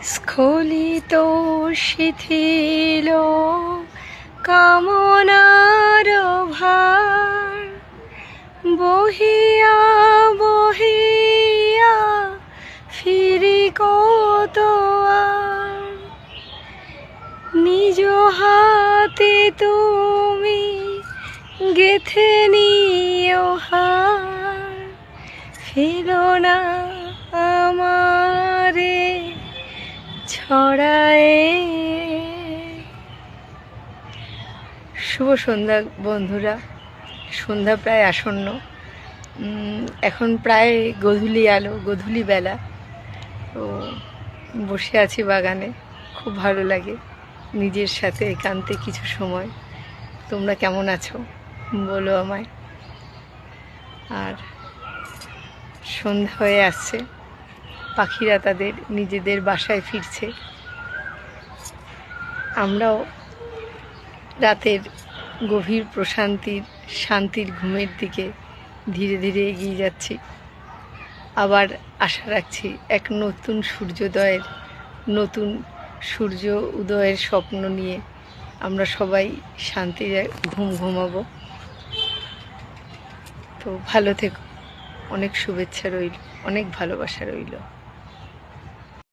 স্খলিত শিথিল কামনার ভার বহিয়া বহিয়া ফিরি কত আর নিজ হাতে তুমি গেথে নিও হার ফেলো না আমারে ছড়ায়। শুভ সন্ধ্যা বন্ধুরা, সন্ধ্যা প্রায় আসন্ন। এখন প্রায় গোধূলি আলো, গোধূলি বেলা। তো বসে আছি বাগানে, খুব ভালো লাগে নিজের সাথে একান্তে কিছু সময়। তোমরা কেমন আছো বলো আমায়। আর সন্ধ্যা হয়ে আসছে, পাখিরা তাদের নিজেদের বাসায় ফিরছে। আমরাও রাতের গভীর প্রশান্তির শান্তির ঘুমের দিকে ধীরে ধীরে এগিয়ে যাচ্ছি। আবার আশা রাখছি এক নতুন সূর্যোদয়ের, নতুন সূর্য উদয়ের স্বপ্ন নিয়ে আমরা সবাই শান্তির ঘুম ঘুমাবো। তো ভালো থেকো, অনেক শুভেচ্ছা রইল, অনেক ভালোবাসা রইল।